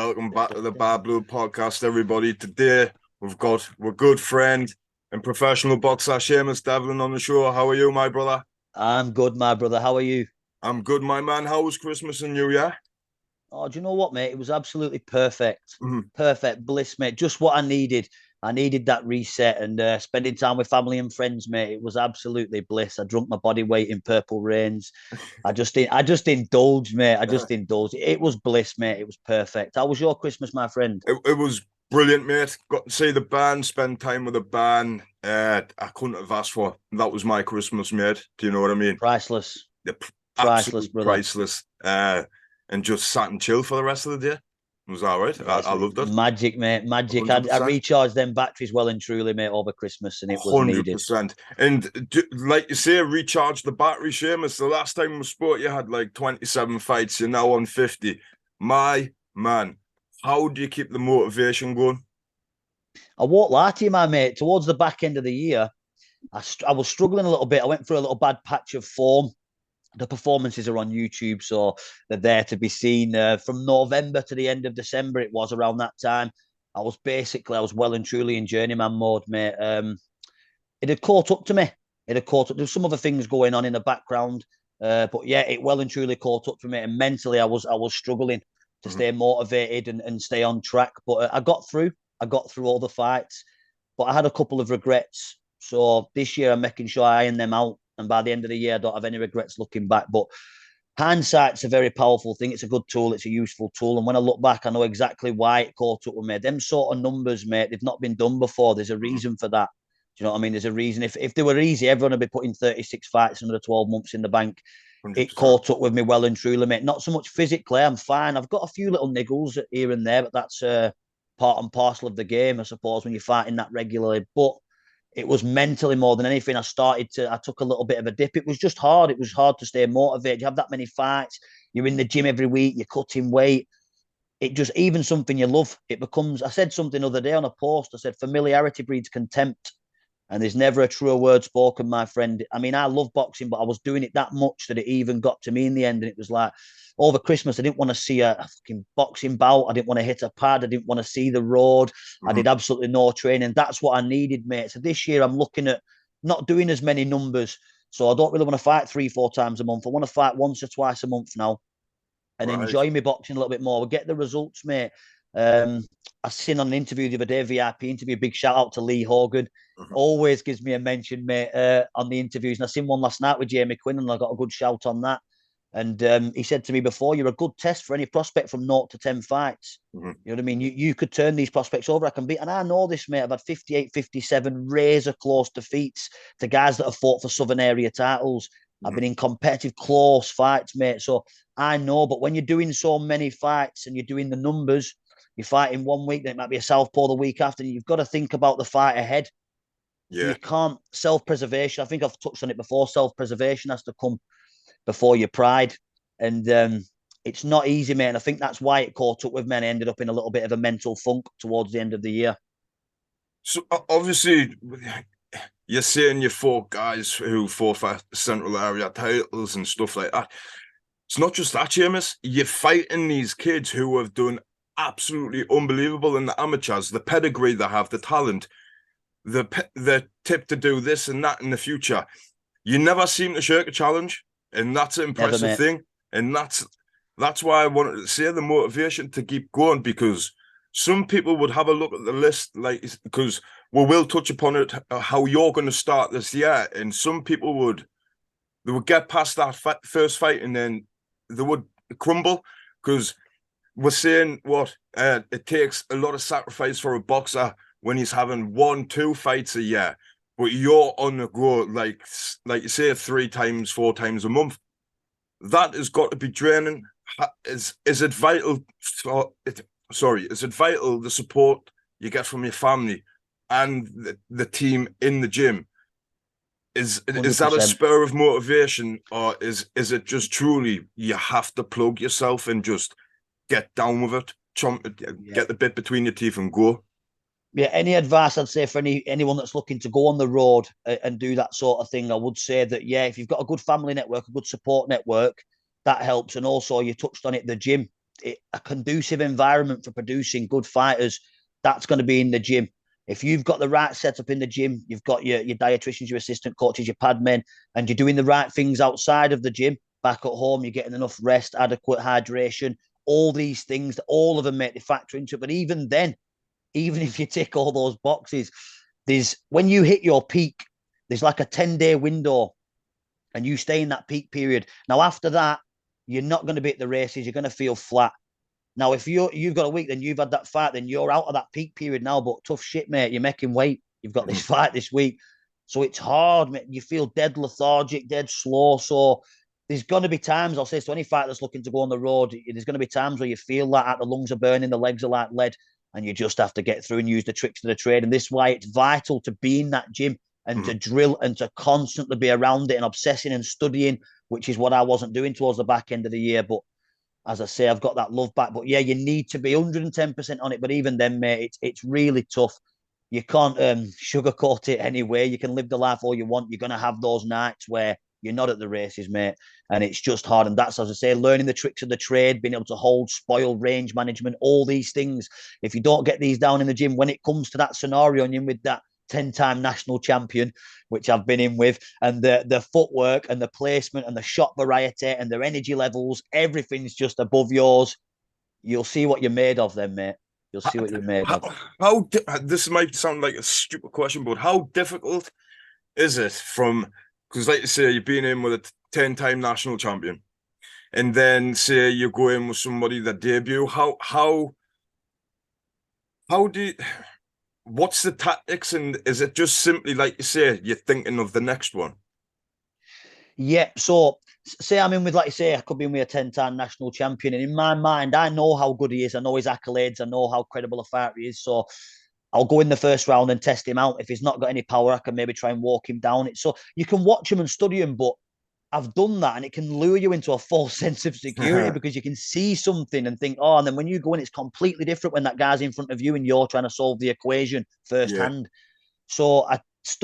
Welcome back to the Bad Blood Podcast, everybody. Today we've got our good friend and professional boxer Seamus Devlin on the show. How are you, my brother? I'm good, my brother. How are you? I'm good, my man. How was Christmas and New Year? Oh, do you know what, mate? It was absolutely perfect. Mhm. Perfect bliss, mate. Just what I needed. I needed that reset and spending time with family and friends, mate. It was absolutely bliss. I drunk my body weight in purple rains. I just indulged, mate. I just indulged. It was bliss, mate. It was perfect. How was your Christmas, my friend? It was brilliant, mate. Got to see the band, spend time with the band. I couldn't have asked for. That was my Christmas, mate. Do you know what I mean? Priceless. The Priceless, absolute brother. priceless. And just sat and chill for the rest of the day. It was all right. Yeah, I loved it. magic, mate. Magic. I 100%. recharged them batteries well and truly, mate, over Christmas, and it was needed. 100%. And like you say, recharge the battery, Seamus. The last time we spoke, you had like 27 fights. You're now on 50. My man, how do you keep the motivation going? I won't lie to you, my mate. Towards the back end of the year, I was struggling a little bit. I went through a little bad patch of form. The performances are on YouTube, so they're there to be seen. From November to the end of December, it was around that time. I was well and truly in journeyman mode, mate. It had caught up to me. It had caught up. There's some other things going on in the background, but yeah, it well and truly caught up to me. And mentally, I was struggling to Mhm. stay motivated and stay on track. But I got through. I got through all the fights, but I had a couple of regrets. So this year, I'm making sure I iron them out. And by the end of the year, I don't have any regrets looking back. But hindsight's a very powerful thing. It's a good tool. It's a useful tool. And when I look back, I know exactly why it caught up with me. Them sort of numbers, mate, they've not been done before. There's a Mhm. reason for that. Do you know what I mean? There's a reason. If they were easy, everyone would be putting 36 fights under 12 months in the bank. It 100%. caught up with me well and truly, mate. Not so much physically. I'm fine. I've got a few little niggles here and there, but that's part and parcel of the game, I suppose, when you're fighting that regularly. But it was mentally more than anything. I took a little bit of a dip. It was just hard. It was hard to stay motivated. You have that many fights. You're in the gym every week. You're cutting weight. It just, even something you love, it becomes, I said something the other day on a post. I said, familiarity breeds contempt. And there's never a truer word spoken, my friend. I mean, I love boxing, but I was doing it that much that it even got to me in the end. And it was like over Christmas, I didn't want to see a fucking boxing bout. I didn't want to hit a pad. I didn't want to see the road. I Mhm. did absolutely no training. That's what I needed, mate. So this year, I'm looking at not doing as many numbers. So I don't really want to fight 3, 4 times a month. I want to fight once or twice a month now and Right. enjoy my boxing a little bit more. We'll get the results, mate. Um, I seen on an interview the other day, VIP interview. Big shout out to Lee Hogan. Mhm. Always gives me a mention, mate, on the interviews. And I seen one last night with Jamie Quinn, and I got a good shout on that. And he said to me before, "You're a good test for any prospect from 0 to 10 fights." Mhm. You know what I mean? You could turn these prospects over. I can beat, and I know this, mate. I've had 58, 57 razor close defeats to guys that have fought for Southern area titles. I've Mhm. been in competitive close fights, mate. So I know, but when you're doing so many fights and you're doing the numbers, you're fighting one week, then it might be a southpaw the week after. And you've got to think about the fight ahead. So Yeah. you can't self-preservation. I think I've touched on it before. Self-preservation has to come before your pride, and it's not easy, mate. And I think that's why it caught up with me. And I ended up in a little bit of a mental funk towards the end of the year. So obviously, you're saying you fought guys who fought for central area titles and stuff like that. It's not just that, Seamus. You're fighting these kids who have done absolutely unbelievable in the amateurs, the pedigree they have, the talent, the tip to do this and that in the future. You never seem to shirk a challenge, and that's an Never, impressive mate. thing. And that's why I wanted to say the motivation to keep going, because some people would have a look at the list, like, because we will touch upon it, how you're going to start this year, and some people would get past that first fight and then they would crumble, because we're saying what it takes a lot of sacrifice for a boxer when he's having 1, 2 fights a year, but you're on the go like you say 3 times, 4 times a month. That has got to be draining. Is it vital for it? Sorry, is it vital the support you get from your family and the team in the gym? Is that a 100%. spur of motivation, or is it just truly you have to plug yourself and just get down with it, Yeah. get the bit between your teeth and go? Yeah, any advice I'd say for anyone that's looking to go on the road and do that sort of thing, I would say that if you've got a good family network, a good support network, that helps. And also, you touched on it, the gym. a conducive environment for producing good fighters, that's going to be in the gym. If you've got the right setup in the gym, you've got your dietitians, your assistant coaches, your pad men, and you're doing the right things outside of the gym, back at home, you're getting enough rest, adequate hydration, all these things, all of them make the factor into it. But even then, even if you tick all those boxes, there's when you hit your peak, there's like a 10-day window and you stay in that peak period. Now, after that, you're not going to be at the races. You're going to feel flat. Now, if you've got a week, then you've had that fight, then you're out of that peak period now. But tough shit, mate. You're making weight. You've got this fight this week. So it's hard, mate. You feel dead lethargic, dead slow. So there's going to be times, I'll say to any fighter that's looking to go on the road, there's going to be times where you feel like the lungs are burning, the legs are like lead, and you just have to get through and use the tricks of the trade. And this is why it's vital to be in that gym and to drill and to constantly be around it and obsessing and studying, which is what I wasn't doing towards the back end of the year. But as I say, I've got that love back. But yeah, you need to be 110% on it. But even then, mate, it's really tough. You can't sugarcoat it anyway. You can live the life all you want. You're going to have those nights where you're not at the races, mate. And it's just hard. And that's, as I say, learning the tricks of the trade, being able to hold, spoil, range management, all these things. If you don't get these down in the gym, when it comes to that scenario and you're with that 10-time national champion, which I've been in with, and the footwork and the placement and the shot variety and their energy levels, everything's just above yours. You'll see what you're made of then, mate. You'll see what you're made of. This might sound like a stupid question, but how difficult is it because like you say, you've been in with a 10-time national champion, and then say you go in with somebody that debut, how do you, what's the tactics, and is it just simply like you say, you're thinking of the next one? Yeah, so say I'm in with, like you say, I could be in with a 10-time national champion, and in my mind, I know how good he is, I know his accolades, I know how credible a fighter he is, so I'll go in the first round and test him out. If he's not got any power, I can maybe try and walk him down. So you can watch him and study him, but I've done that, and it can lure you into a false sense of security because you can see something and think, oh, and then when you go in, it's completely different when that guy's in front of you and you're trying to solve the equation firsthand. So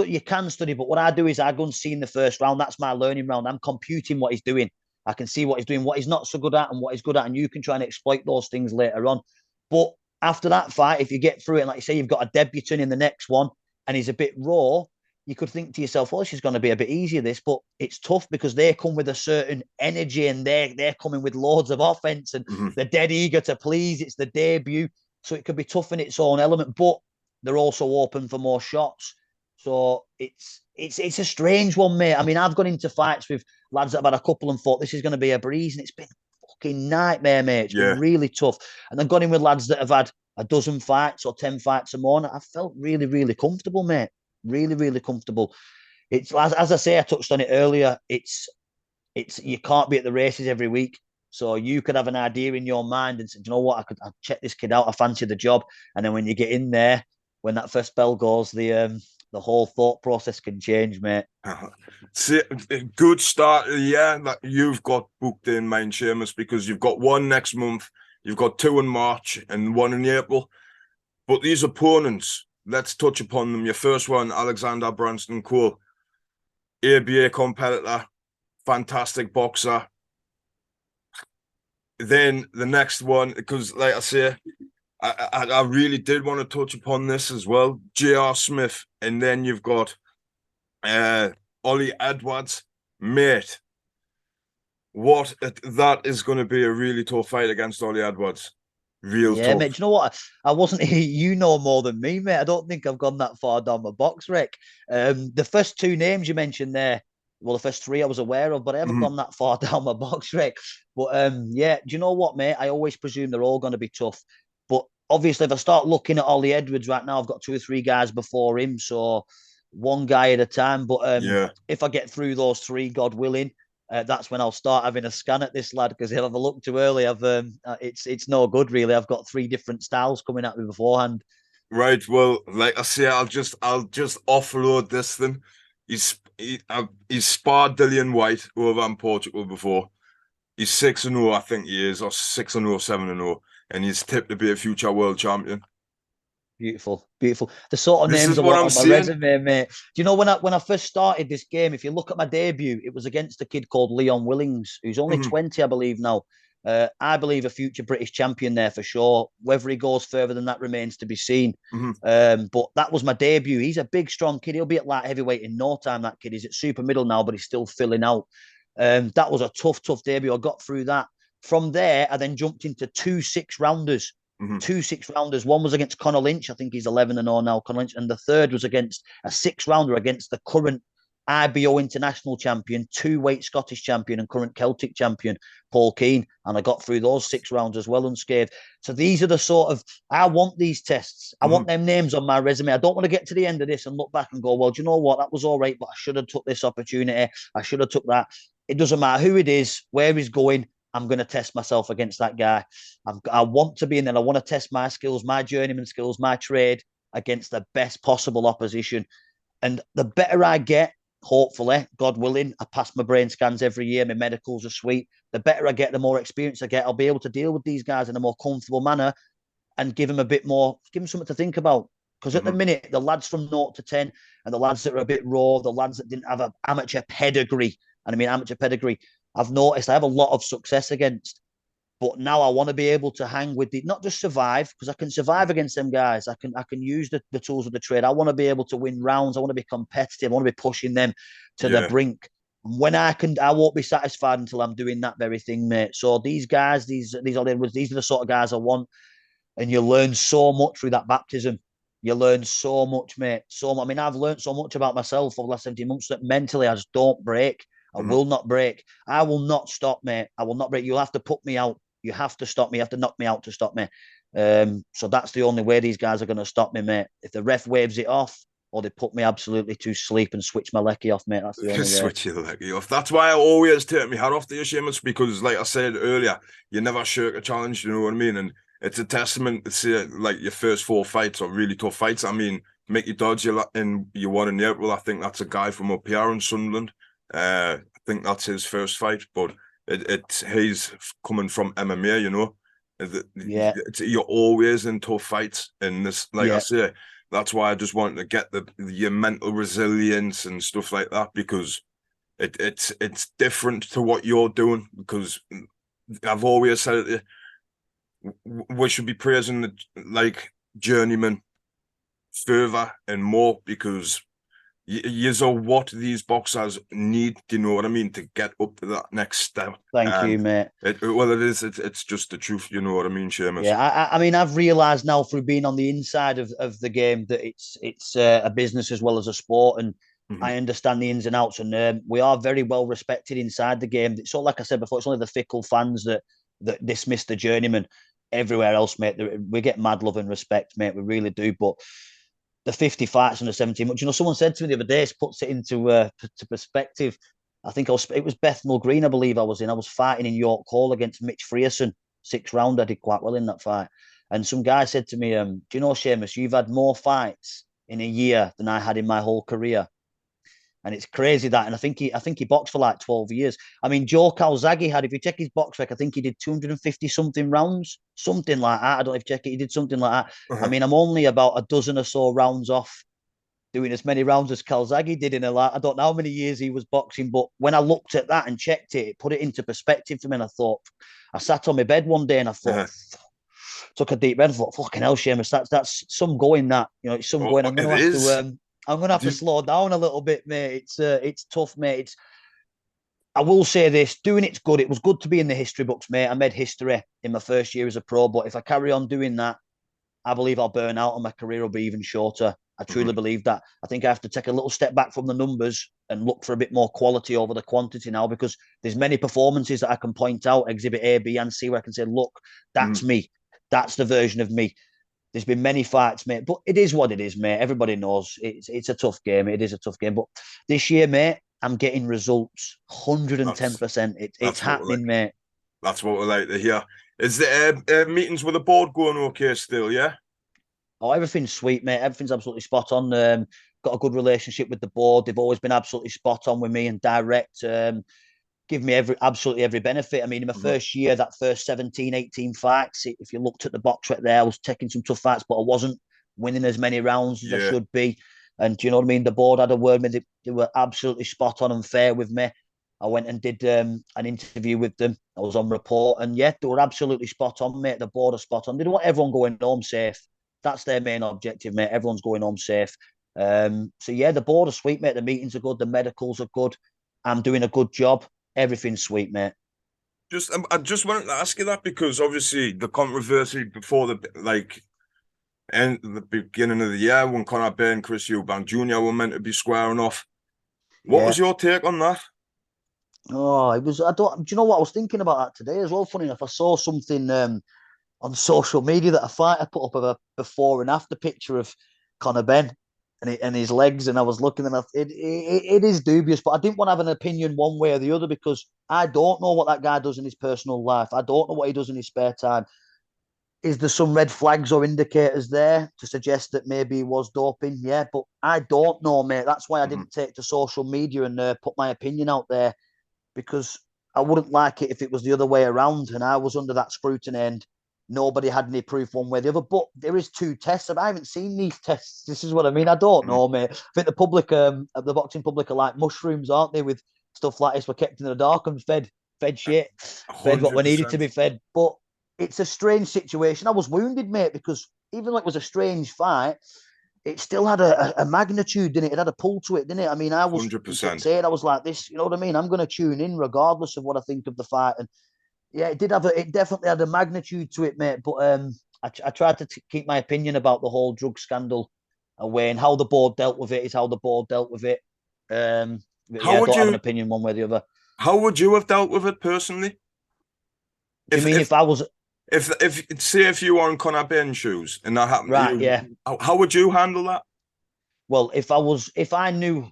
you can study, but what I do is I go and see in the first round. That's my learning round. I'm computing what he's doing. I can see what he's doing, what he's not so good at, and what he's good at, and you can try and exploit those things later on. But after that fight, if you get through it, and like you say, you've got a debutant in the next one, and he's a bit raw, you could think to yourself, well, this is going to be a bit easier, this, but it's tough because they come with a certain energy and they're coming with loads of offense and they're dead eager to please. It's the debut. So it could be tough in its own element, but they're also open for more shots. So it's a strange one, mate. I mean, I've gone into fights with lads that have had a couple and thought this is going to be a breeze, and it's been fucking nightmare, mate. It's been really tough. And then gone in with lads that have had a dozen fights or 10 fights or more, and I felt really, really comfortable, mate. Really, really comfortable. It's as I say, I touched on it earlier. It's you can't be at the races every week. So you could have an idea in your mind and say, you know what, I'd check this kid out. I fancy the job. And then when you get in there, when that first bell goes, the whole thought process can change, mate. See, good start of the year that you've got booked in, mind, Seamus, because you've got one next month, you've got 2 in March and 1 in April. But these opponents, let's touch upon them. Your first one, Alexander Branston Cole, ABA competitor, fantastic boxer. Then the next one, because like I say, I really did want to touch upon this as well. J.R. Smith, and then you've got Ollie Edwards, mate. That is going to be a really tough fight against Ollie Edwards. Real tough. Mate. Do you know what? I wasn't. You know more than me, mate. I don't think I've gone that far down my box, Rick. The first 2 names you mentioned there, well, the first 3 I was aware of, but I haven't gone that far down my box, Rick. But yeah, do you know what, mate? I always presume they're all going to be tough. But obviously, if I start looking at Ollie Edwards right now, I've got 2 or 3 guys before him, so one guy at a time. But if I get through those 3, God willing, that's when I'll start having a scan at this lad, because if I've looked too early, it's no good really. I've got 3 different styles coming at me beforehand. Right. Well, like I say, I'll just offload this then. He's sparred Dillian White over in Portugal before. He's 6-0, I think he is, or 6-0, 7-0, and he's tipped to be a future world champion. Beautiful, beautiful. The sort of names I want on my resume, mate. Do you know when I first started this game? If you look at my debut, it was against a kid called Leon Willings, who's only 20, I believe now. I believe a future British champion there for sure. Whether he goes further than that remains to be seen. But that was my debut. He's a big, strong kid. He'll be at light heavyweight in no time, that kid. He's at super middle now, but he's still filling out. That was a tough debut. I got through that. From there, I then jumped into 2 6-rounders. 2 6-rounders. One was against Conor Lynch. I think he's 11-0 now, Conor Lynch. And the third was against a 6-rounder against the current IBO international champion, 2-weight Scottish champion, and current Celtic champion, Paul Keane. And I got through those 6 rounds as well unscathed. So these are the sort of, I want these tests. I want them names on my resume. I don't want to get to the end of this and look back and go, well, do you know what? That was all right, but I should have took this opportunity. I should have took that. It doesn't matter who it is, where he's going. I'm going to test myself against that guy. I want to be in there. I want to test my skills, my journeyman skills, my trade against the best possible opposition. And the better I get, hopefully, God willing, I pass my brain scans every year. My medicals are sweet. The better I get, the more experience I get. I'll be able to deal with these guys in a more comfortable manner and give them a bit more, give them something to think about. Because at the minute, the lads from 0 to 10 and the lads that are a bit raw, the lads that didn't have an amateur pedigree, and I mean amateur pedigree, I've noticed I have a lot of success against. But now I want to be able to hang with the, not just survive, because I can survive against them guys. I can use the tools of the trade. I want to be able to win rounds. I want to be competitive. I want to be pushing them to the brink. When I won't be satisfied until I'm doing that very thing, mate. So these guys, these are the sort of guys I want. And you learn so much through that baptism. You learn so much, mate. So much. I mean, I've learned so much about myself over the last 17 months that mentally I just don't break. I will not break. I will not stop, mate. I will not break. You'll have to put me out. You have to stop me. You have to knock me out to stop me. So that's the only way these guys are going to stop me, mate. If the ref waves it off or they put me absolutely to sleep and switch my lecky off, mate, that's the only way. Switch your lecky off. That's why I always take my hat off to you, Seamus, because like I said earlier, you never shirk a challenge, you know what I mean? And it's a testament to see like your first 4 fights are really tough fights. I mean, Mickey Dodds, you won in April. I think that's a guy from up here in Sunderland. I think that's his first fight, but he's coming from MMA, you know. You're always in tough fights in this. Like I say, that's why I just wanted to get your mental resilience and stuff like that, because it's different to what you're doing. Because I've always said it, we should be praising the like journeyman further and more, because you are what these boxers need, do you know what I mean, to get up to that next step. Thank you, mate. It's just the truth, you know what I mean, Seamus? Yeah, I mean, I've realised now through being on the inside of the game that it's a business as well as a sport, and I understand the ins and outs, and we are very well respected inside the game. So, like I said before, it's only the fickle fans that dismiss the journeyman. Everywhere else, mate, we get mad love and respect, mate. We really do, but the 50 fights and the 17. But, you know, someone said to me the other day, puts it into to perspective. I think it was Bethnal Green, I believe I was fighting in York Hall against Mitch Frierson, 6-round. I did quite well in that fight. And some guy said to me, do you know, Seamus, you've had more fights in a year than I had in my whole career. And it's crazy that. And I think he boxed for like 12 years. I mean, Joe Calzaghe had, if you check his box rec, I think he did 250 something rounds, something like that. I don't know if you check it. He did something like that. I mean, I'm only about a dozen or so rounds off doing as many rounds as Calzaghe did in a lot. I don't know how many years he was boxing, but when I looked at that and checked it, it put it into perspective for me. And I sat on my bed one day and I thought, took a deep breath and thought, fucking hell, Seamus, that's some going that, you know, it's some going. I'm going to have to slow down a little bit, mate. It's tough, mate. I will say this, doing it's good. It was good to be in the history books, mate. I made history in my first year as a pro, but if I carry on doing that, I believe I'll burn out and my career will be even shorter. I truly believe that. I think I have to take a little step back from the numbers and look for a bit more quality over the quantity now, because there's many performances that I can point out, exhibit A, B, and C, where I can say, look, that's me. That's the version of me. There's been many fights, mate, but it is what it is, mate. Everybody knows it's a tough game. It is a tough game. But this year, mate, I'm getting results 110%. It's happening, mate. That's what we like to hear. Is the meetings with the board going okay still, yeah? Oh, everything's sweet, mate. Everything's absolutely spot on. Got a good relationship with the board. They've always been absolutely spot on with me and direct. Give me absolutely every benefit. I mean, in my first year, that first 17, 18 fights, if you looked at the box right there, I was taking some tough fights, but I wasn't winning as many rounds as I should be. And do you know what I mean? The board had a word with me. They were absolutely spot on and fair with me. I went and did an interview with them. I was on report, and yeah, they were absolutely spot on, mate. The board are spot on. They don't want everyone going home safe. That's their main objective, mate. Everyone's going home safe. So yeah, the board are sweet, mate. The meetings are good. The medicals are good. I'm doing a good job. Everything's sweet, mate. I just wanted to ask you that because obviously the controversy before the beginning of the year when Conor Bay and Chris Eubank Jr. were meant to be squaring off. What Yeah. was your take on that? Oh, it was. I don't. Do you know what I was thinking about that today as well? Funny enough, I saw something on social media that a fighter put up of a before and after picture of Conor Ben and his legs, and I was looking, and it is dubious, but I didn't want to have an opinion one way or the other because I don't know what that guy does in his personal life. I don't know what he does in his spare time. Is there some red flags or indicators there to suggest that maybe he was doping? Yeah, but I don't know, mate. That's why I didn't take to social media and put my opinion out there because I wouldn't like it if it was the other way around and I was under that scrutiny and nobody had any proof one way or the other. But there is two tests, and I haven't seen these tests. This is what I mean. I don't know, mate. I think the public, the boxing public, are like mushrooms, aren't they? With stuff like this, we're kept in the dark and fed shit, fed what we needed to 100%. be fed. But it's a strange situation. I was wounded, mate, because even though it was a strange fight, it still had a magnitude, didn't it? It had a pull to it, didn't it? I mean, I was 100%. saying, I was like this, you know what I mean? I'm going to tune in regardless of what I think of the fight. And yeah, it definitely had a magnitude to it, mate. But I tried to keep my opinion about the whole drug scandal away, and how the board dealt with it is how the board dealt with it. But How yeah, I would don't have an you opinion one way or the other. how would you have dealt with it personally? Do you If mean if if I was if say if you were in Conor Ben's shoes and that happened to right? you, Yeah. how would you handle that? Well, if I knew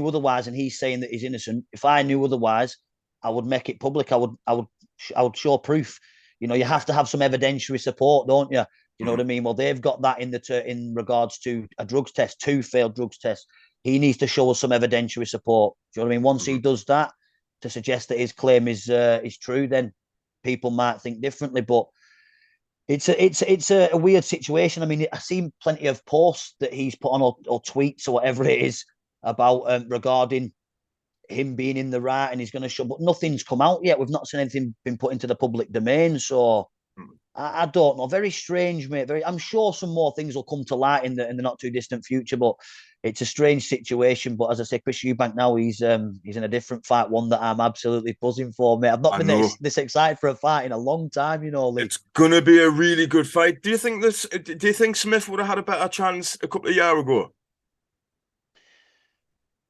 otherwise, and he's saying that he's innocent, if I knew otherwise, I would make it public. I would show proof. You know, you have Yeah. to have some evidentiary support, don't you? You know what Mhm. I mean? Well, they've got that in regards to a drugs test, two failed drugs tests. He needs to show us some evidentiary support. Do you know what I mean? Once he Mhm. does that, to suggest that his claim is true, then people might think differently. But it's a weird situation. I mean, I've seen plenty of posts that he's put on or tweets or whatever it is about regarding him being in the right and he's going to show, but nothing's come out yet. We've not seen anything been put into the public domain, so Mhm. I don't know. Very strange, mate. I'm sure some more things will come to light in the not too distant future, but it's a strange situation. But as I say, Chris Eubank now he's in a different fight, one that I'm absolutely buzzing for, mate. I've not I been know. this excited for a fight in a long time, you know, Lee. It's gonna be a really good fight. Do you think Smith would have had a better chance a couple of years ago?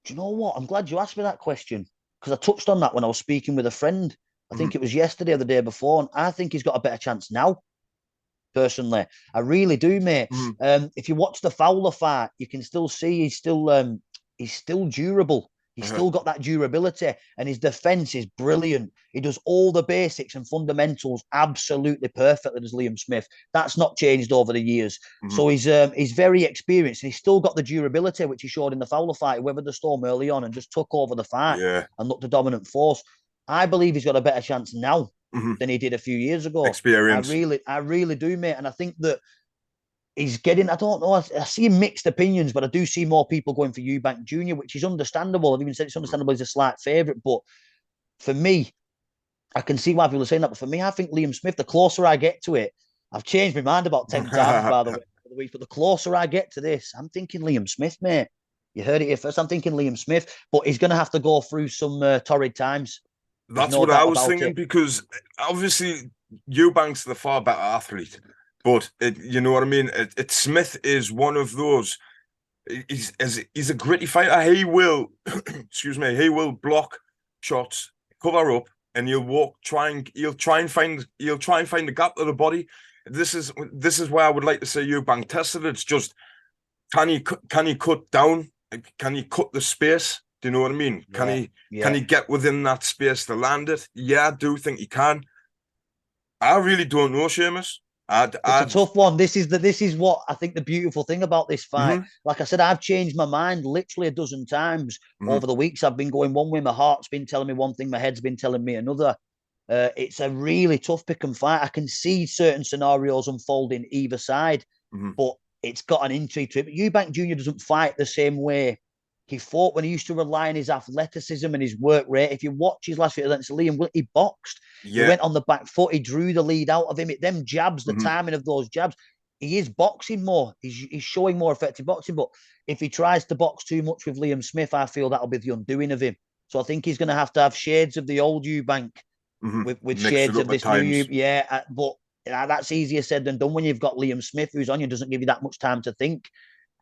Do you know what? I'm glad you asked me that question because I touched on that when I was speaking with a friend. I Mhm. think it was yesterday or the day before, and I think he's got a better chance now. Personally, I really do, mate. Mhm. If you watch the Fowler fight, you can still see he's still durable. He's Uh-huh. still got that durability, and his defense is brilliant. He does all the basics and fundamentals absolutely perfectly, does Liam Smith. That's not changed over the years. Mhm. So he's very experienced, and he's still got the durability which he showed in the Fowler fight. He weathered the storm early on and just took over the fight Yeah. and looked a dominant force. I believe he's got a better chance now Mhm. than he did a few years ago. Experience. I really do, mate. And I think that he's getting, I don't know, I see mixed opinions, but I do see more people going for Eubank Jr., which is understandable. I've even said it's Mhm. understandable he's a slight favourite. But for me, I can see why people are saying that. But for me, I think Liam Smith, the closer I get to it, I've changed my mind about 10 times, by the way, but the closer I get to this, I'm thinking Liam Smith, mate. You heard it here first. I'm thinking Liam Smith, but he's going to have to go through some torrid times. There's That's no what I doubt was about thinking it. because obviously Eubank's the far better athlete, but you know what I mean. Smith is one of those. He's a gritty fighter. He will, excuse me, he will block shots, cover up, and he'll try and find the gap of the body. This is why I would like to say Eubank tested. It's just can he cut down? Can he cut the space? Do you know what I mean? Can Yeah, he can yeah. he get within that space to land it? Yeah, I do think he can. I really don't know, Seamus. It's a I'd tough one. This is what I think the beautiful thing about this fight. mhm, Like I said, I've changed my mind literally a dozen times mhm, over the weeks. I've been going one way, my heart's been telling me one thing, my head's been telling me another. It's a really tough pick and fight. I can see certain scenarios unfolding either side, mhm, but it's got an intrigue to it. But Eubank Jr. doesn't fight the same way he fought when he used to rely on his athleticism and his work rate. If you watch his last few against Liam, he boxed. He went on the back foot. He drew the lead out of him. Them jabs, the timing of those jabs, he is boxing more. He's showing more effective boxing. But if he tries to box too much with Liam Smith, I feel that'll be the undoing of him. So I think he's going to have shades of the old Eubank with shades of this new Eubank. Yeah, but that's easier said than done when you've got Liam Smith who's on you, doesn't give you that much time to think.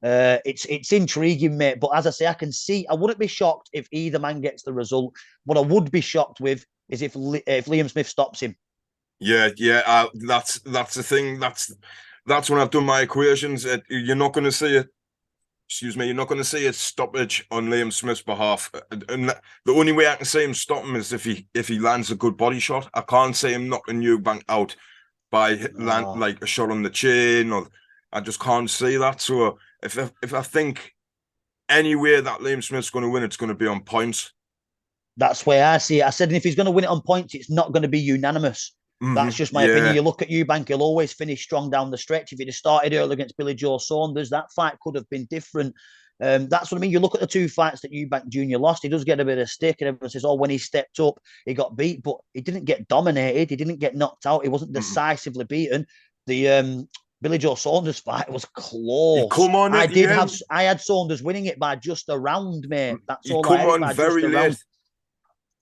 It's intriguing, mate. But as I say, I wouldn't be shocked if either man gets the result. What I would be shocked with is if Liam Smith stops him. Yeah. That's the thing. That's when I've done my equations. You're not going to see it. Excuse me. You're not going to see a stoppage on Liam Smith's behalf. And the only way I can see him stop him is if he lands a good body shot. I can't see him knocking Eubank out by like a shot on the chin, or I just can't see that. So if I think any way that Liam Smith's going to win, it's going to be on points. That's where I see it. I said, if he's going to win it on points, it's not going to be unanimous. That's just my opinion. You look at Eubank, he'll always finish strong down the stretch. If he'd have started early against Billy Joe Saunders, that fight could have been different. That's what I mean. You look at the two fights that Eubank Jr. lost, he does get a bit of stick, and everyone says, when he stepped up, he got beat, but he didn't get dominated. He didn't get knocked out. He wasn't decisively beaten. The Billy Joe Saunders fight was close. Come on, I had Saunders winning it by just a round, mate. That's all I had, by just a round.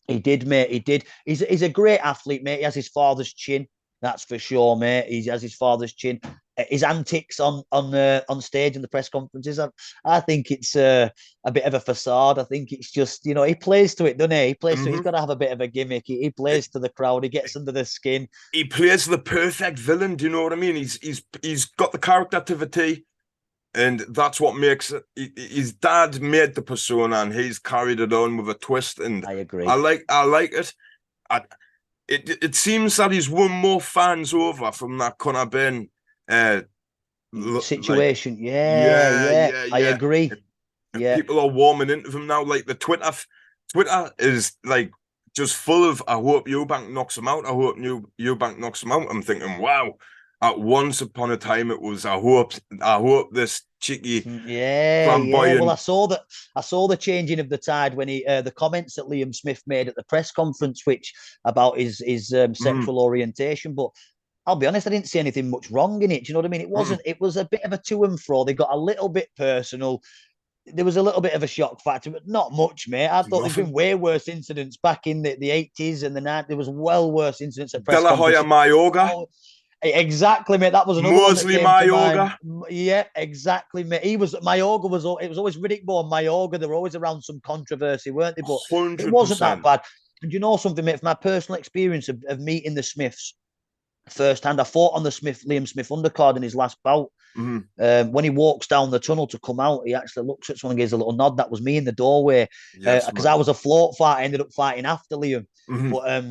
He did, mate. He did. He's a great athlete, mate. He has his father's chin, that's for sure, mate. He has his father's chin. His antics on stage in the press conferences, I think it's a bit of a facade. I think it's just, he plays to it, doesn't he? He plays to it. He's got to have a bit of a gimmick. He plays to the crowd. He gets under the skin. He plays the perfect villain. Do you know what I mean? He's got the character to the T. And that's what makes it. His dad made the persona, and he's carried it on with a twist. And I agree. I like it. It seems that he's won more fans over from that Conor Benn situation. Yeah. I agree. People are warming into him now. Like the Twitter is like just full of, I hope Eubank knocks him out. I hope Eubank knocks him out. I'm thinking, wow. At once upon a time, it was, I hope this cheeky, flamboyant. Well, I saw the changing of the tide when the comments that Liam Smith made at the press conference, which about his sexual orientation. But I'll be honest, I didn't see anything much wrong in it. Do you know what I mean? It wasn't. It was a bit of a to and fro. They got a little bit personal. There was a little bit of a shock factor, but not much, mate. I thought there's been way worse incidents back in the 80s and the 90s. There was well worse incidents at press conferences. De La Hoya Mayorga. Exactly, mate. That was another Mosley Mayorga. Yeah, exactly, mate. It was always Riddick-born Mayorga. They were always around some controversy, weren't they? But 100%. It wasn't that bad. And you know something, mate? From my personal experience of meeting the Smiths firsthand, I fought on the Liam Smith undercard in his last bout. When he walks down the tunnel to come out, he actually looks at someone and gives a little nod. That was me in the doorway, because I was a float fight. I ended up fighting after Liam, but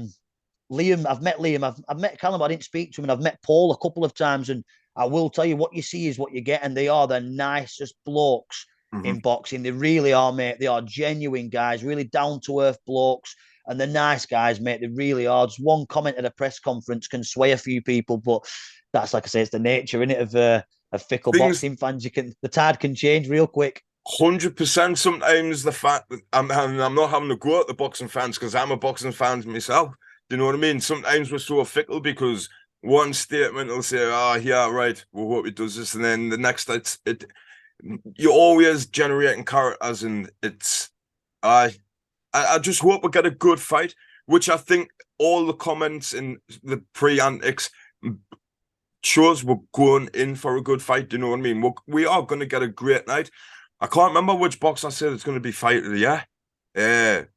Liam, I've met Liam, I've met Callum, I didn't speak to him, and I've met Paul a couple of times, and I will tell you, what you see is what you get, and they are the nicest blokes in boxing. They really are, mate. They are genuine guys, really down-to-earth blokes, and they're nice guys, mate. They really are. Just one comment at a press conference can sway a few people, but that's, like I say, it's the nature, innit, of fickle boxing fans. The tide can change real quick. 100%. Sometimes the fact that I'm not having to go at the boxing fans, because I'm a boxing fan myself. Do you know what I mean? Sometimes we're so fickle, because one statement will say, yeah, right, we hope he does this. And then the next, you're always generating characters, and I just hope we get a good fight, which I think all the comments in the pre-antics shows we're going in for a good fight. Do you know what I mean? We are going to get a great night. I can't remember which box I said it's going to be fight of the year.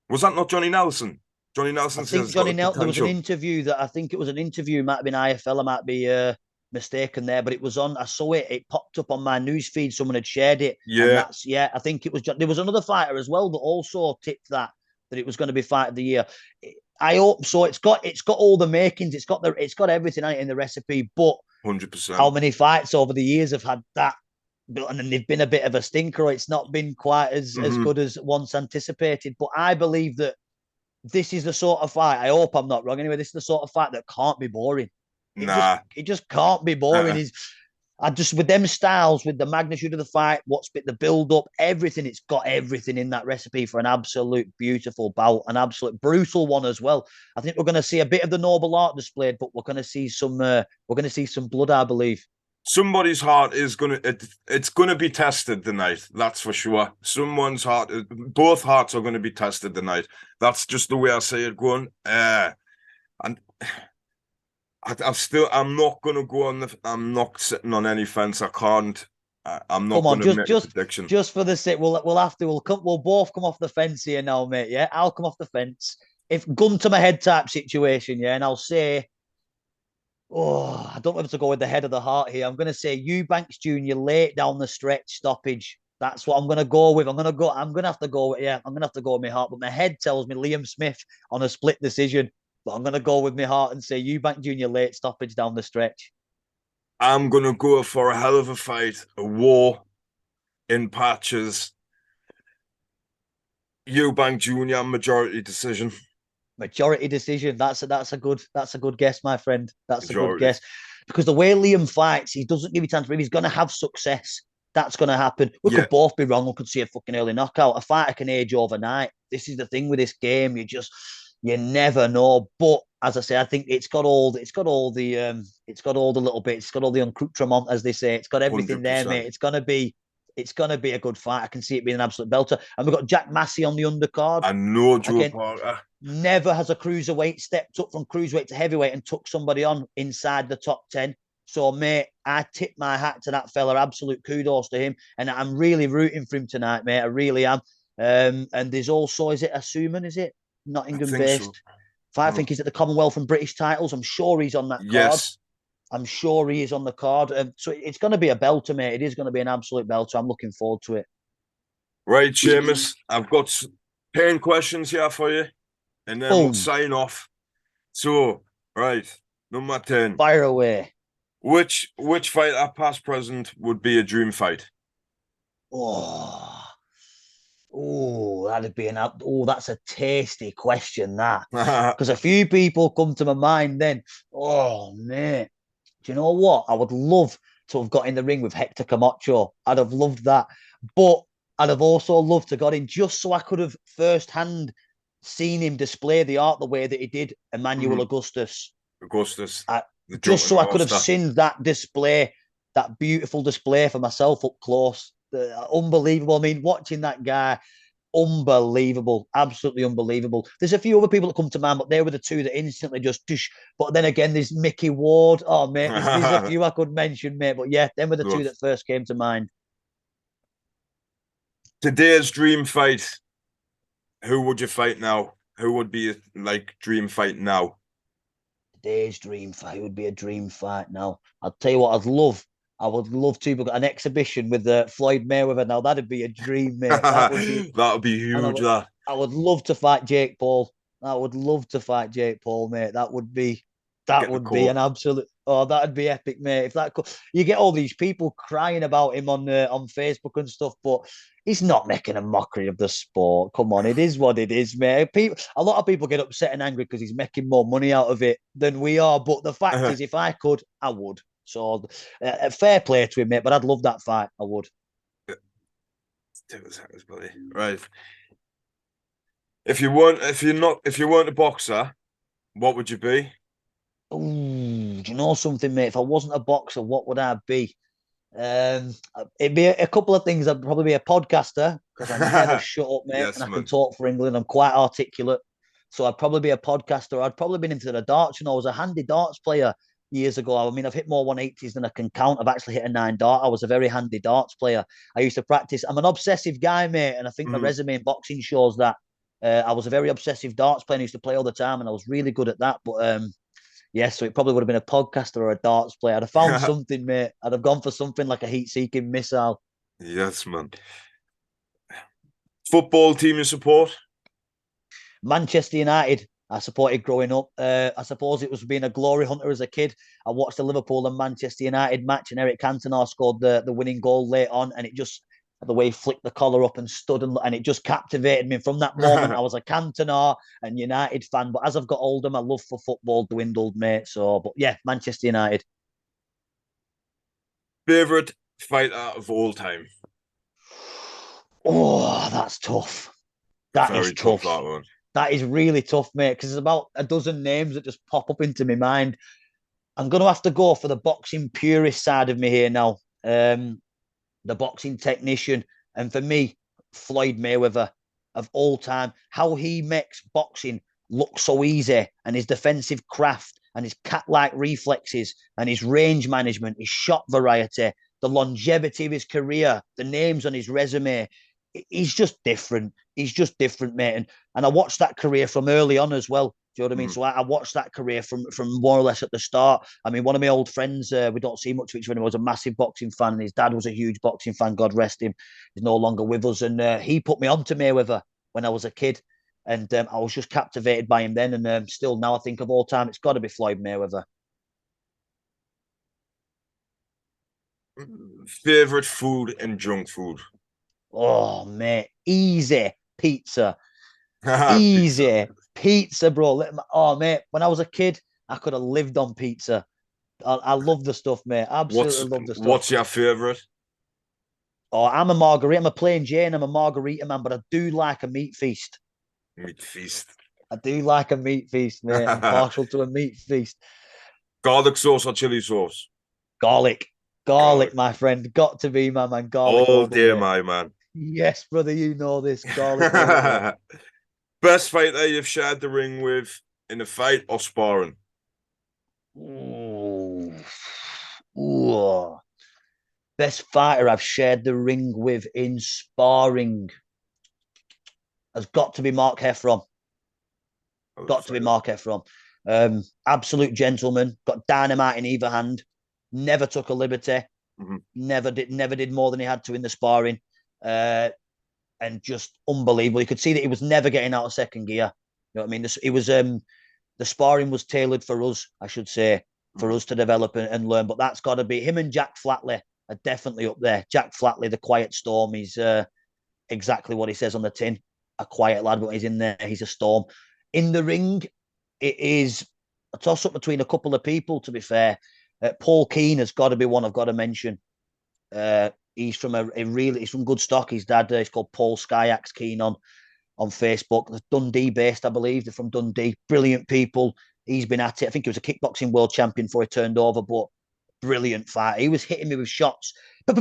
Was that not Johnny Nelson? Johnny Nelson. I think Johnny Nelson. There was an interview that I think it was an interview. It might have been IFL. I might be mistaken there, but it was on. I saw it. It popped up on my news feed. Someone had shared it. Yeah. I think it was. There was another fighter as well that also tipped that it was going to be fight of the year. I hope so. It's got all the makings. It's got everything in the recipe. But 100%. How many fights over the years have had that? And then they've been a bit of a stinker. It's not been quite as good as once anticipated. But I believe that this is the sort of fight. I hope I'm not wrong. Anyway, this is the sort of fight that can't be boring. It just can't be boring. I just, with them styles, with the magnitude of the fight, what's been the build up, everything, it's got everything in that recipe for an absolute beautiful bout, an absolute brutal one as well. I think we're going to see a bit of the noble art displayed, but we're going to see some blood, I believe. Somebody's heart is it's gonna be tested tonight. That's for sure. Someone's heart, both hearts are gonna be tested tonight. That's just the way I see it going. And I'm not gonna go on I'm not sitting on any fence. I can't. I'm not Come on, gonna just make a just prediction. just for the sake, we'll both come off the fence here now, mate. Yeah, I'll come off the fence. If gun to my head type situation, yeah, and I'll say, oh, I don't know if to go with the head of the heart here. I'm going to say Eubanks Jr. late down the stretch stoppage. That's what I'm going to go with. I'm going to have to go with, yeah, I'm going to have to go with my heart. But my head tells me Liam Smith on a split decision. But I'm going to go with my heart and say Eubanks Jr. late stoppage down the stretch. I'm gonna go for a hell of a fight, a war in patches. Eubank Jr. majority decision. Majority decision. That's a good guess, my friend. That's a good Majority. guess. Because the way Liam fights, he doesn't give you time to. If he's going to have success, that's going to happen. We Yeah. could both be wrong. We could see a fucking early knockout. A fighter can age overnight. This is the thing with this game. You never know. But as I say, I think it's got all the little bits. It's got all the accoutrement, as they say. It's got everything there, 100%. mate. It's gonna be a good fight. I can see it being an absolute belter. And we've got Jack Massey on the undercard. I know Joe Again, Parker. never has a cruiserweight stepped up from cruiserweight to heavyweight and took somebody on inside the top 10. So, mate, I tip my hat to that fella. Absolute kudos to him. And I'm really rooting for him tonight, mate. I really am. And there's also, is it Asuman? Is it I Nottingham think so. based? I think he's at the Commonwealth and British titles. I'm sure he's on that card. Yes. I'm sure he is on the card. So it's going to be a belter, mate. It is going to be an absolute belter. I'm looking forward to it. Right, Seamus. I've got 10 questions here for you, and then we'll Boom. sign off. So, right, number 10. Fire away. Which fighter, past present, would be a dream fight? Oh, that'd be that's a tasty question, that. Because a few people come to my mind then. Oh, mate. Do you know what? I would love to have got in the ring with Hector Camacho. I'd have loved that. But I'd have also loved to got in just so I could have firsthand seen him display the art the way that he did Emmanuel Augustus. Augustus. Just so I could have seen that display, that beautiful display for myself up close. Unbelievable. I mean, watching that guy, unbelievable, absolutely unbelievable. There's a few other people that come to mind, but they were the two that instantly just tush. But then again, there's Mickey Ward. Oh, mate, there's a few I could mention, mate. But yeah, them were the two that first came to mind. Today's dream fight. Who would you fight now? Who would be like dream fight now? Today's dream fight would be a dream fight now. I'll tell you what, I would love to book an exhibition with Floyd Mayweather. Now that'd be a dream, mate. That would be huge. I would love to fight Jake Paul. I would love to fight Jake Paul, mate. That would be an absolute. Oh, that'd be epic, mate. If that could, you get all these people crying about him on Facebook and stuff, but he's not making a mockery of the sport. Come on, it is what it is, mate. A lot of people get upset and angry because he's making more money out of it than we are. But the fact is, if I could, I would. So, fair play to him, mate. But I'd love that fight. I would. Right. If you weren't a boxer, what would you be? Ooh, do you know something, mate? If I wasn't a boxer, what would I be? It'd be a couple of things. I'd probably be a podcaster because I never shut up, mate, yes, and I man. can talk for England. I'm quite articulate, so I'd probably be a podcaster. I'd probably been into the darts. I was a handy darts player years ago. I mean, I've hit more 180s than I can count. I've actually hit a 9 dart. I was a very handy darts player. I used to practice. I'm an obsessive guy, mate, and I think my resume in boxing shows that. I was a very obsessive darts player. I used to play all the time, and I was really good at that. But yeah, so it probably would have been a podcaster or a darts player. I'd have found something, mate. I'd have gone for something like a heat-seeking missile. Yes, man. Football team you support? Manchester United. I supported growing up. I suppose it was being a glory hunter as a kid. I watched the Liverpool and Manchester United match, and Eric Cantona scored the winning goal late on, and it just the way he flicked the collar up and stood and it just captivated me. From that moment, I was a Cantona and United fan. But as I've got older, my love for football dwindled, mate. So, but yeah, Manchester United. Favorite fighter of all time. Oh, that's tough. That is Very tough, tough. that one. That is really tough, mate, because there's about a dozen names that just pop up into my mind. I'm going to have to go for the boxing purist side of me here now. The boxing technician. And for me, Floyd Mayweather of all time, how he makes boxing look so easy, and his defensive craft and his cat-like reflexes and his range management, his shot variety, the longevity of his career, the names on his resume. He's just different. He's just different, mate. And I watched that career from early on as well. Do you know what I mean? So I watched that career from more or less at the start. I mean, one of my old friends, we don't see much of each other anymore, was a massive boxing fan, and his dad was a huge boxing fan. God rest him. He's no longer with us, and he put me on to Mayweather when I was a kid, and I was just captivated by him then. And still now, I think of all time, it's got to be Floyd Mayweather. Favorite food and junk food. Oh mate, easy pizza, Pizza. easy pizza, bro. Oh mate, when I was a kid, I could have lived on pizza. I love the stuff, mate. What's Absolutely love the stuff. what's your favorite? Oh, I'm a margarita. I'm a plain Jane. I'm a margarita man, but I do like a meat feast. Meat feast. I do like a meat feast, mate. I'm partial to a meat feast. Garlic sauce or chili sauce? Garlic, Garlic. garlic, my friend. Got to be, my man. Garlic All all the day, way. my man. Yes, brother, you know this. Garlic all the way. Best fighter you've shared the ring with in a fight or sparring? Ooh. Ooh. Best fighter I've shared the ring with in sparring has got to be Mark Heffron. Got to be Mark Heffron. Absolute gentleman. Got dynamite in either hand. Never took a liberty. Mm-hmm. Never did more than he had to in the sparring. And just unbelievable. You could see that he was never getting out of second gear. You know what I mean? It was the sparring was tailored for us, I should say, for us to develop and learn. But that's got to be him, and Jack Flatley are definitely up there. Jack Flatley, the quiet storm, he's exactly what he says on the tin. A quiet lad, but he's in there. He's a storm. In the ring, it is a toss up between a couple of people, to be fair. Paul Keane has got to be one I've got to mention. He's from he's from good stock. His dad is called Paul Skyax Keane on Facebook. They're Dundee based, I believe. They're from Dundee. Brilliant people. He's been at it. I think he was a kickboxing world champion before he turned over, but brilliant fight. He was hitting me with shots. They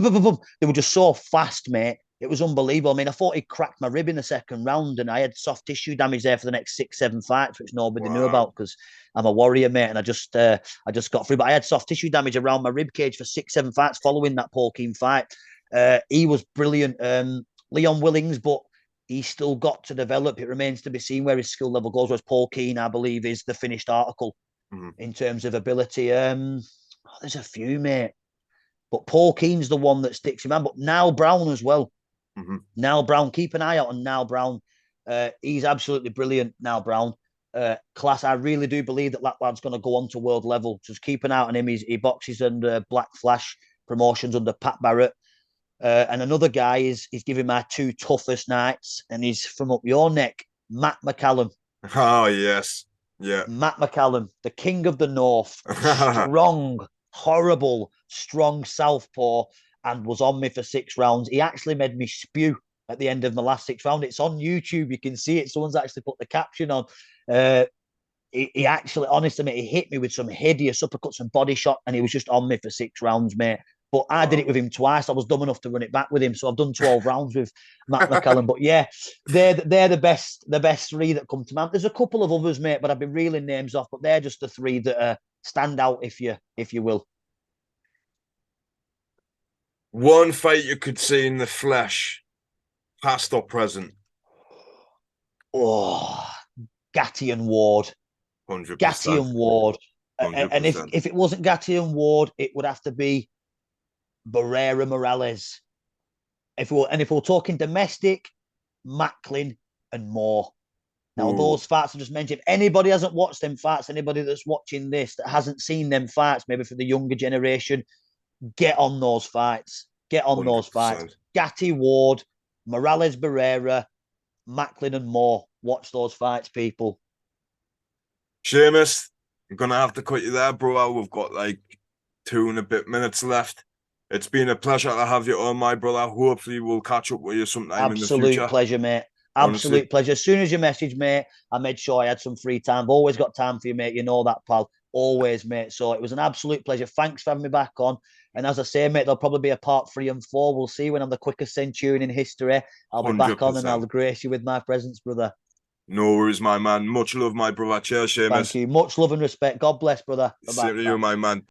were just so fast, mate. It was unbelievable. I mean, I thought he cracked my rib in the second round, and I had soft tissue damage there for the next 6, 7 fights, which nobody knew about because I'm a warrior, mate, and I just got through. But I had soft tissue damage around my rib cage for 6, 7 fights following that Paul Keane fight. He was brilliant. Leon Willings, but he's still got to develop. It remains to be seen where his skill level goes. Whereas Paul Keane, I believe, is the finished article in terms of ability. There's a few, mate. But Paul Keane's the one that sticks in man. But Niall Brown as well. Niall Brown, keep an eye out on Niall Brown. He's absolutely brilliant, Niall Brown. Class. I really do believe that lad's going to go on to world level. Just keep an eye on him. He boxes under Black Flash Promotions under Pat Barrett. And another guy is giving my 2 toughest nights, and he's from up your neck, Matt McCallum. Oh, yes. Yeah. Matt McCallum, the king of the north, strong, horrible, strong southpaw, and was on me for 6 rounds. He actually made me spew at the end of my last 6 rounds. It's on YouTube. You can see it. Someone's actually put the caption on. He actually, honestly, mate, he hit me with some hideous uppercuts and body shot, and he was just on me for 6 rounds, mate. But I did it with him twice. I was dumb enough to run it back with him, so I've done 12 rounds with Matt McCallum. But yeah, they're the best 3 that come to mind. There's a couple of others, mate, but I've been reeling names off. But they're just the 3 that stand out, if you will. One fight you could see in the flesh, past or present. Oh, Gatti and Ward. 100%. Gatti and Ward. 100%. And if it wasn't Gatti and Ward, it would have to be Barrera Morales. If we're talking domestic, Macklin and Moore. Now, those fights I just mentioned, if anybody hasn't watched them fights, anybody that's watching this that hasn't seen them fights, maybe for the younger generation, get on those fights. Get on 100%. Those fights. Gatti Ward, Morales Barrera, Macklin and Moore. Watch those fights, people. Seamus, I'm going to have to cut you there, bro. We've got like 2 and a bit minutes left. It's been a pleasure to have you on, my brother. Hopefully, we'll catch up with you sometime in the Absolute future. pleasure, mate. Honestly, Absolute pleasure. As soon as you messaged, mate, I made sure I had some free time. I've always got time for you, mate. You know that, pal. Always, mate. So it was an absolute pleasure. Thanks for having me back on. And as I say, mate, there'll probably be a part 3 and 4. We'll see when I'm the quickest centurion in history. I'll be back on and I'll 100%. grace you with my presence, brother. No worries, my man. Much love, my brother. Cheers, Thank Seamus. you. Much love and respect. God bless, brother. Bye-bye. Same to you, Bye. my man.